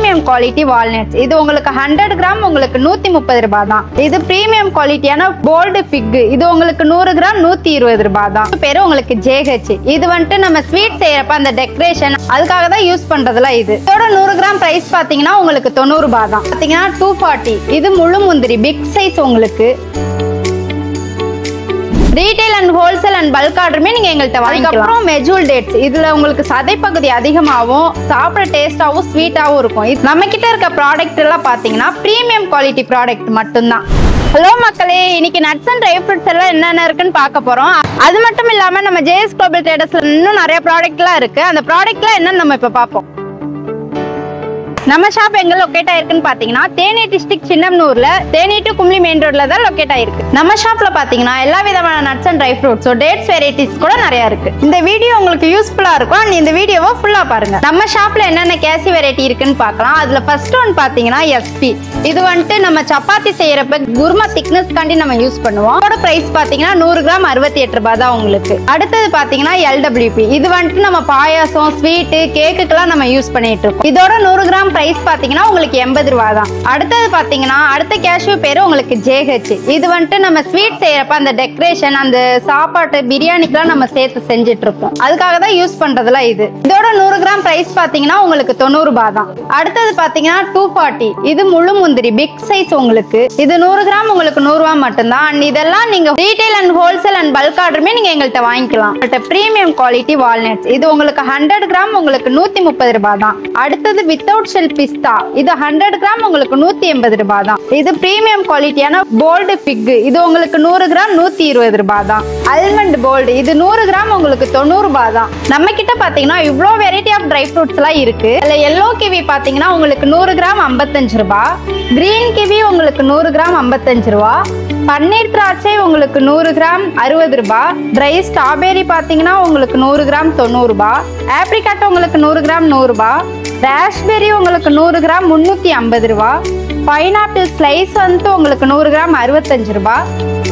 Premium quality walnuts. இது உங்களுக்கு 100 gram உங்களுக்கு 130 ரூபாய் தான். இது பிரீமியம் குவாலிட்டியான போல்டு ஃபிக். இது உங்களுக்கு 100 கிராம் 120 ரூபாய் தான். பேரு உங்களுக்கு JH. இது வந்துட்டு நம்ம ஸ்வீட் செய்யறப்ப அந்த டெக்கரேஷன் அதுக்காக தான் யூஸ் பண்றதுல. இதோட 100 கிராம் பிரைஸ் பாத்தீங்கன்னா உங்களுக்கு 90 ரூபாய் தான். பாத்தீங்கன்னா 240. இது முழு முந்திரி பிக் சைஸ். உங்களுக்கு retail and wholesale and bulk ஆர்டருமே நீங்க எங்கள்கிட்ட வாங்கிக்கலாம். அப்புறம் மெஜூல் டேட்ஸ். இதுல உங்களுக்கு சதை பகுதி அதிகமாகவும் சாப்பிட டேஸ்டாவும் ஸ்வீட்டாவும் இருக்கும். நம்ம கிட்ட இருக்க ப்ராடக்ட் எல்லாம் பாத்தீங்கன்னா பிரீமியம் குவாலிட்டி ப்ராடக்ட் மட்டும்தான். ஹலோ மக்களே, இன்னைக்கு நட்ஸ் அண்ட் ட்ரை ஃப்ரூட்ஸ் எல்லாம் என்னென்ன இருக்குன்னு பார்க்க போறோம். அது மட்டும் இல்லாம நம்ம JS Global Traders இன்னும் நிறைய ப்ராடக்ட் எல்லாம் இருக்கு. அந்த ப்ராடக்ட்லாம் என்னன்னு நம்ம இப்ப பார்ப்போம். நம்ம ஷாப் எங்க லொகேட் ஆயிருக்குன்னு பாத்தீங்கன்னா தேனி டிஸ்ட்ரிக்ட் சின்னம்னூர்ல தேனி டு கும்ளி மெயின் ரோட்ல தான் லொகேட் ஆயிருக்கு. நம்ம ஷாப்ல பாத்தீங்கன்னா எல்லா விதமான nuts and dry fruits dates varieties கூட நிறைய இருக்கு. இந்த வீடியோ உங்களுக்கு யூஸ்ஃபுல்லா இருக்கும். அண்ட் இந்த வீடியோவை ஃபுல்லா பாருங்க. நம்ம ஷாப்ல என்னென்ன கேசி வெரைட்டி இருக்குன்னு பார்க்கலாம். அதுல ஃபர்ஸ்ட் ஒன் பாத்தீங்கன்னா SP. இது வந்துட்டு நம்ம சப்பாத்தி செய்யறப்ப குருமா திக்னஸ் காண்டி நம்ம யூஸ் பண்ணுவோம். இதோட பிரைஸ் பாத்தீங்கன்னா 100 கிராம் 68 ரூபாய் தான் உங்களுக்கு. அடுத்தது பாத்தீங்கன்னா LWP. இது வந்துட்டு நம்ம பாயாசம் ஸ்வீட் கேக்குக்கெல்லாம் நம்ம யூஸ் பண்ணிட்டு இருக்கோம். இதோட 100 கிராம் பிரைஸ் பாத்தீங்கன்னா உங்களுக்கு 80 ரூபாய் தான். அடுத்தது பாத்தீங்கன்னா அடுத்த கேஷ்யூ பேரு உங்களுக்கு JH. இது வந்துட்டு நம்ம ஸ்வீட் செய்யறப்ப அந்த டெக்கரேஷன் அந்த சாப்பாட்டு பிரியாணிக்கெல்லாம் நம்ம சேர்த்து செஞ்சுட்டு இருக்கோம். அதுக்காக தான் யூஸ் பண்றதுல. இதோட 100 கிராம் பிரைஸ் பாத்தீங்கன்னா உங்களுக்கு 90 ரூபாய் தான். அடுத்தது பாத்தீங்கன்னா 240. இது முழு முந்திரி பிக் சைஸ். உங்களுக்கு இது 100 கிராம் உங்களுக்கு 100 ரூபாய் மட்டும்தான். அண்ட் இதெல்லாம் நீங்க retail and wholesale and bulk ஆர்டருமே நீங்க எங்கள்கிட்ட வாங்கிக்கலாம். Premium quality walnuts. இது உங்களுக்கு 100 கிராம் உங்களுக்கு 130 ரூபாய் தான். அடுத்தது வித்தவுட் ஷெல் பிஸ்தா. இது 100 கிராம் உங்களுக்கு 180 ரூபாய் தான். இது பிரீமியம் குவாலிட்டியான போல்டு ஃபிக். இது உங்களுக்கு 100 கிராம் 120 ரூபாய் தான். Almond bold. இது 100 கிராம் உங்களுக்கு 90 ரூபாய் தான். நம்ம கிட்ட பாத்தீங்கன்னா இவ்ளோ வெரைட்டி ஆஃப் ட்ரை ஃப்ரூட்ஸ் எல்லாம் இருக்கு. அதுல எல்லோ கிவி பாத்தீங்கன்னா உங்களுக்கு 100 கிராம் 55 ரூபாய். கிரீன் கிவி உங்களுக்கு 100 கிராம் 55 ரூபாய். பன்னீர் திராட்சை உங்களுக்கு 100 கிராம் 60 ரூபாய். ட்ரை ஸ்ட்ராபெரி பாத்தீங்கன்னா உங்களுக்கு 100 கிராம் 90 ரூபாய். ஆப்ரிகாட் உங்களுக்கு 100 கிராம் 100 ரூபாய். ராஸ்பெரி உங்களுக்கு 100 கிராம் 350 ரூபாய். பைனாப்பிள் ஸ்லைஸ் வந்து உங்களுக்கு 100 கிராம் 65 ரூபாய்.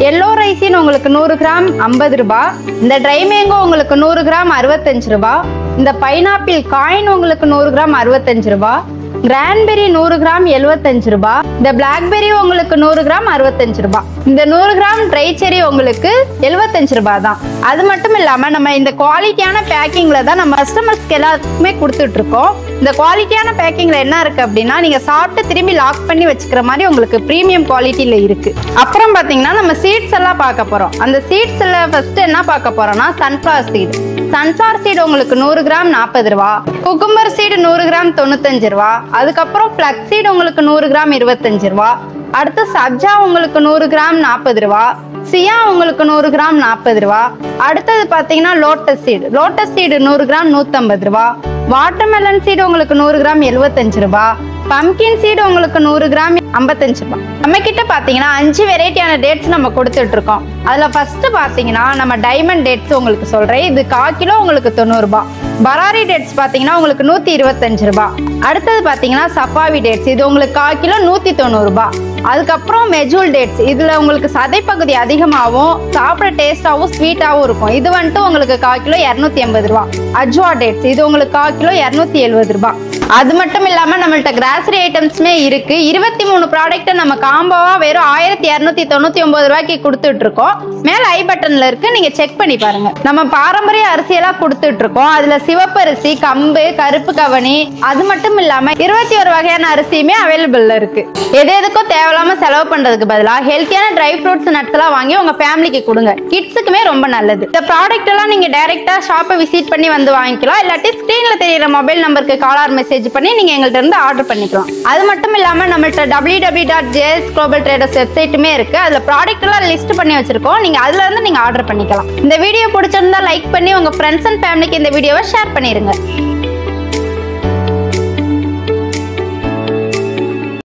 எல்லோ ரைசின் உங்களுக்கு 100 கிராம் 50 ரூபாய். இந்த ட்ரை மேங்கோ உங்களுக்கு 100 கிராம் 65 ரூபாய். இந்த பைனாப்பிள் காயின் உங்களுக்கு 100 கிராம் 65 ரூபாய். கிரான்பெரி 100 கிராம் 75 ரூபாய். இந்த பிளாக்பெரி உங்களுக்கு 100 கிராம் 65 ரூபாய். இந்த 100 கிராம் ட்ரை செரி உங்களுக்கு 75 ரூபாய் தான். அது மட்டும் இல்லாம நம்ம இந்த குவாலிட்டியான பேக்கிங்ல தான் நம்ம கஸ்டமர்ஸ்க்கு எல்லாத்துக்குமே கொடுத்துட்டு இருக்கோம். இந்த குவாலிட்டியான பேக்கிங்ல என்ன இருக்கு அப்படின்னா நீங்க சாப்பிட்டு திரும்பி லாக் பண்ணி வச்சுக்கிற மாதிரி உங்களுக்கு பிரீமியம் குவாலிட்டியில இருக்கு. அப்புறம் பாத்தீங்கன்னா நம்ம சீட்ஸ் எல்லாம் பார்க்க போறோம். அந்த சீட்ஸ்ல ஃபர்ஸ்ட் என்ன பார்க்க போறோம்னா சன்ஃபிளவர் சீட். சன்ஃபிளவர் சீட் உங்களுக்கு 100 கிராம் 40 ரூபாய். குக்கும்பர் சீடு 100 கிராம் 95 ரூபாய். அதுக்கப்புறம் ஃபிளக்ஸ் சீட் உங்களுக்கு 100 கிராம் 25 ரூபாய். அடுத்து சப்ஜா உங்களுக்கு 100 கிராம் 40 ரூபாய். சியா உங்களுக்கு 100 கிராம் 40 ரூபாய். அடுத்தது பாத்தீங்கன்னா lotus seed. Lotus seed 100 gram 150 ரூபாய். வாட்டர்மெலன் சீடு உங்களுக்கு 100 கிராம் 75 ரூபாய். பம்கின் சீடு உங்களுக்கு 100 கிராம் 55 ரூபாய். நம்ம கிட்ட பாத்தீங்கன்னா 5 வெரைட்டியான டேட்ஸ் நம்ம கொடுத்துட்டு இருக்கோம். அதுல ஃபர்ஸ்ட் பாத்தீங்கன்னா நம்ம டைமண்ட் டேட்ஸ் உங்களுக்கு சொல்றேன். இது 1/4 கிலோ உங்களுக்கு 90 ரூபாய். பராரி டேட்ஸ் பாத்தீங்கன்னா உங்களுக்கு 125 ரூபாய். அடுத்தது பாத்தீங்கன்னா சஃபாவி டேட்ஸ். இது உங்களுக்கு 1/4 கிலோ 190 ரூபாய். அதுக்கப்புறம் மெஜூல் டேட்ஸ். இதுல உங்களுக்கு சதை பகுதி அதிகமாகவும் சாப்பிட டேஸ்டாவும் ஸ்வீட்டாவும் இருக்கும். இது வந்துட்டு உங்களுக்கு 1/4 கிலோ 280 ரூபாய். அஜ்வா டேட்ஸ். இது உங்களுக்கு 1/4 கிலோ 270 ரூபாய். அது மட்டும் இல்லாம நம்மள்ட்ட கிராசரி ஐட்டம்ஸ்மே இருக்கு. 23 ப்ராடக்ட் நம்ம காம்போவா வெறும் 1299 ரூபாய்க்கு கொடுத்துட்டு இருக்கோம். மேல ஐ பட்டன்ல இருக்கு, நீங்க செக் பண்ணி பாருங்க. நம்ம பாரம்பரிய அரிசியெல்லாம் கொடுத்துட்டு இருக்கோம். அதுல சிவப்பரிசி, கம்பு, கருப்பு கவனி, அது மட்டும் இல்லாம 21 வகையான அரிசியுமே அவைலபிள்ல இருக்கு. எதுக்கும் தேவையில்லாம செலவு பண்றதுக்கு பதிலா ஹெல்த்தியான ட்ரை ஃப்ரூட்ஸ் நட்ஸ் எல்லாம் வாங்கி உங்க ஃபேமிலிக்கு கொடுங்க. கிட்ஸுக்குமே ரொம்ப நல்லது. இந்த ப்ராடக்ட் எல்லாம் நீங்க டைரக்டா ஷாப்பை விசிட் பண்ணி வந்து வாங்கிக்கலாம். இல்லாட்டி ஸ்கிரீன்ல தெரியுற மொபைல் நம்பருக்கு கால் ஆர் மெசேஜ் பண்ணி நீங்க எங்கள்ட்ட இருந்து ஆர்டர் பண்ணிக்கலாம். அது மட்டும் இல்லாம நம்மள்ட்ட www.JS Global Traders வெப்சைட்டுமே இருக்கு. அதுல ப்ராடக்ட் எல்லாம் லிஸ்ட் பண்ணி வச்சிருக்கோம். நீங்க அதுல இருந்து நீங்க ஆர்டர் பண்ணிக்கலாம். இந்த வீடியோ பிடிச்சிருந்தா லைக் பண்ணி உங்க ஃப்ரெண்ட்ஸ் அண்ட் ஃபேமிலிக்கு இந்த வீடியோவை ஷேர் பண்ணிருங்க.